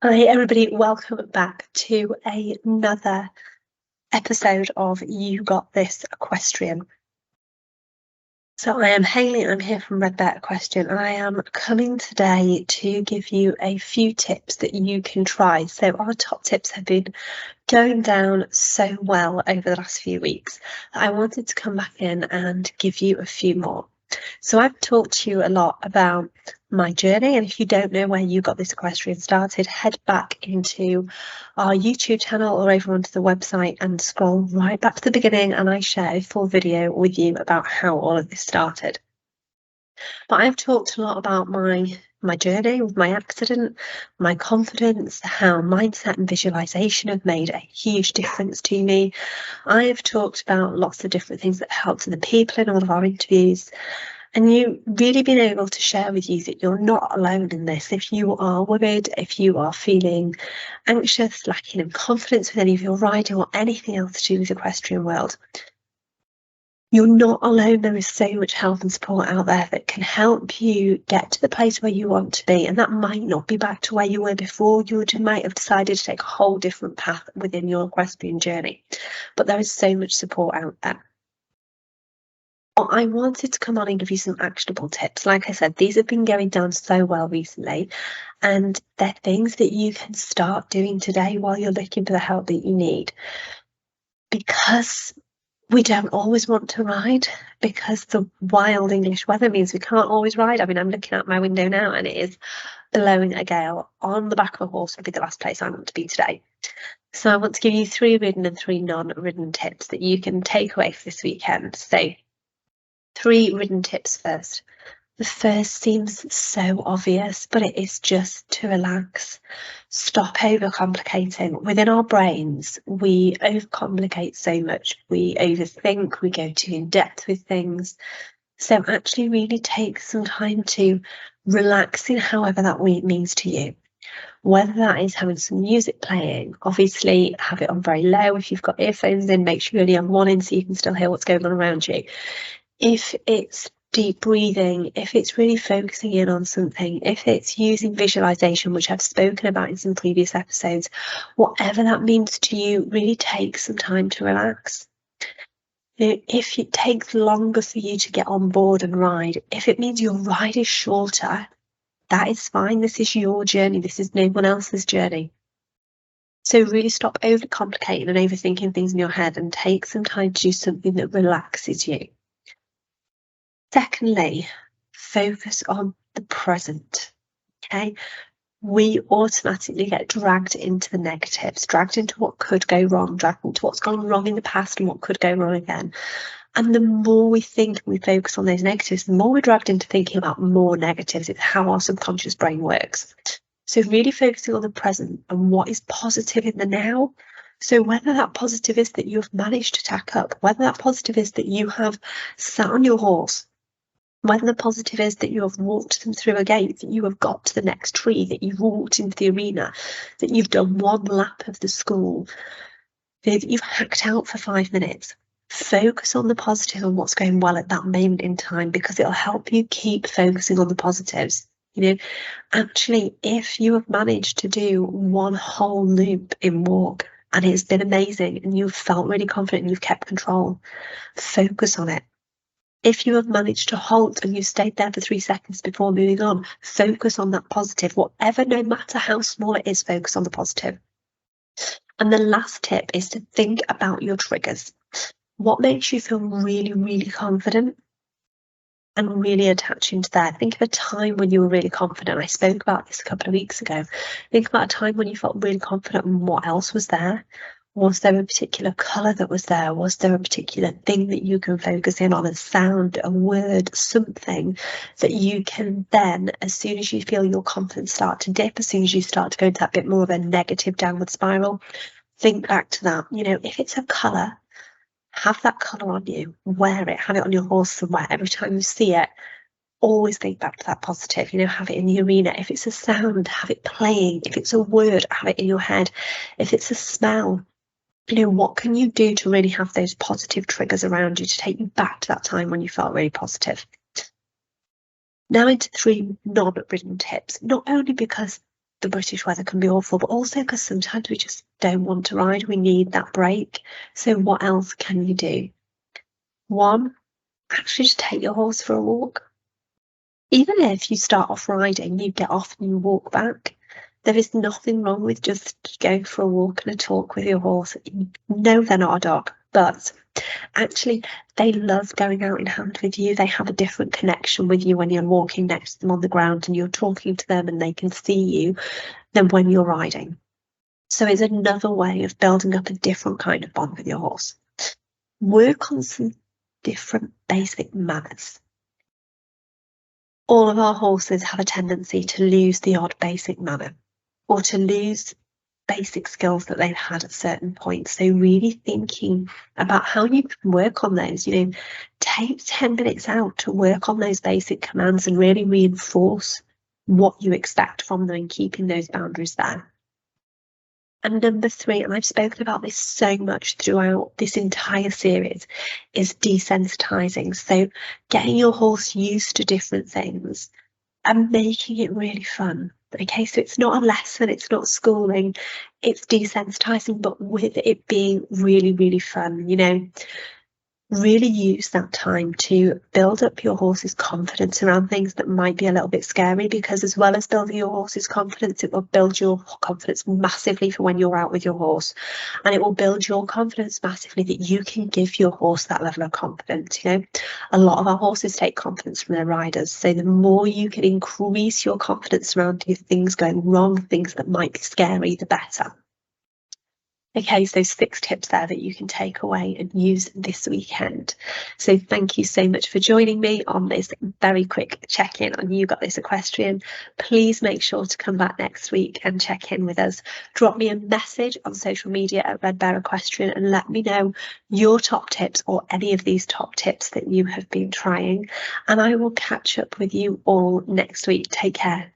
Hi everybody, welcome back to another episode of You Got This Equestrian. So I am Hayley, I'm here from Red Bear Equestrian, and I am coming today to give you a few tips that you can try. So our top tips have been going down so well over the last few weeks that I wanted to come back in and give you a few more. So I've talked to you a lot about my journey, and if you don't know where You Got This Equestrian started, head back into our YouTube channel or over onto the website and scroll right back to the beginning, and I share a full video with you about how all of this started. But I've talked a lot about my journey with my accident, my confidence, how mindset and visualization have made a huge difference to me. I've talked about lots of different things that helped the people in all of our interviews, and you really been able to share with you that you're not alone in this. If you are worried, if you are feeling anxious, lacking in confidence with any of your riding or anything else to do with the equestrian world, you're not alone. There is so much help and support out there that can help you get to the place where you want to be. And that might not be back to where you were before. You might have decided to take a whole different path within your equestrian journey. But there is so much support out there. I wanted to come on and give you some actionable tips. Like I said, these have been going down so well recently, and they're things that you can start doing today while you're looking for the help that you need. Because we don't always want to ride, because the wild English weather means we can't always ride. I mean, I'm looking out my window now and it is blowing a gale. On the back of a horse would be the last place I want to be today. So I want to give you 3 ridden and 3 non-ridden tips that you can take away for this weekend. So 3 ridden tips first. The first seems so obvious, but it is just to relax. Stop overcomplicating. Within our brains, we overcomplicate so much. We overthink, we go too in depth with things. So actually really take some time to relax in however that means to you. Whether that is having some music playing, obviously have it on very low. If you've got earphones in, make sure you only have one in so you can still hear what's going on around you. If it's deep breathing, if it's really focusing in on something, if it's using visualization, which I've spoken about in some previous episodes, whatever that means to you, really take some time to relax. If it takes longer for you to get on board and ride, if it means your ride is shorter, that is fine. This is your journey. This is no one else's journey. So really stop overcomplicating and overthinking things in your head and take some time to do something that relaxes you. Secondly, focus on the present, okay? We automatically get dragged into the negatives, dragged into what could go wrong, dragged into what's gone wrong in the past and what could go wrong again. And the more we think and we focus on those negatives, the more we're dragged into thinking about more negatives. It's how our subconscious brain works. So really focusing on the present and what is positive in the now. So whether that positive is that you've managed to tack up, whether that positive is that you have sat on your horse, whether the positive is that you have walked them through a gate, that you have got to the next tree, that you've walked into the arena, that you've done 1 lap of the school, that you've hacked out for 5 minutes. Focus on the positive and what's going well at that moment in time, because it'll help you keep focusing on the positives. You know, actually, if you have managed to do 1 whole loop in walk and it's been amazing and you've felt really confident and you've kept control, focus on it. If you have managed to halt and you stayed there for 3 seconds before moving on, focus on that positive. Whatever, no matter how small it is, focus on the positive. And the last tip is to think about your triggers. What makes you feel really, really confident and really attaching to that? Think of a time when you were really confident. I spoke about this a couple of weeks ago. Think about a time when you felt really confident and what else was there. Was there a particular colour that was there? Was there a particular thing that you can focus in on, a sound, a word, something that you can then, as soon as you feel your confidence start to dip, as soon as you start to go into that bit more of a negative downward spiral, think back to that. You know, if it's a colour, have that colour on you, wear it, have it on your horse somewhere. Every time you see it, always think back to that positive. You know, have it in the arena. If it's a sound, have it playing. If it's a word, have it in your head. If it's a smell, you know, what can you do to really have those positive triggers around you to take you back to that time when you felt really positive? Now into 3 non-ridden tips, not only because the British weather can be awful, but also because sometimes we just don't want to ride. We need that break. So what else can you do? One, actually just take your horse for a walk. Even if you start off riding, you get off and you walk back. There is nothing wrong with just going for a walk and a talk with your horse. No, they're not a dog, but actually they love going out in hand with you. They have a different connection with you when you're walking next to them on the ground and you're talking to them and they can see you than when you're riding. So it's another way of building up a different kind of bond with your horse. Work on some different basic manners. All of our horses have a tendency to lose the odd basic manner or to lose basic skills that they've had at certain points. So really thinking about how you can work on those, take 10 minutes out to work on those basic commands and really reinforce what you expect from them and keeping those boundaries there. And number 3, and I've spoken about this so much throughout this entire series, is desensitizing. So getting your horse used to different things and making it really fun. Okay, so it's not a lesson, it's not schooling, it's desensitizing, but with it being really, really fun, really use that time to build up your horse's confidence around things that might be a little bit scary, because as well as building your horse's confidence, it will build your confidence massively for when you're out with your horse, and it will build your confidence massively that you can give your horse that level of confidence. A lot of our horses take confidence from their riders, so the more you can increase your confidence around things going wrong, things that might be scary, the better. Okay, so 6 tips there that you can take away and use this weekend. So thank you so much for joining me on this very quick check-in on You Got This Equestrian. Please make sure to come back next week and check in with us. Drop me a message on social media at Red Bear Equestrian and let me know your top tips or any of these top tips that you have been trying. And I will catch up with you all next week. Take care.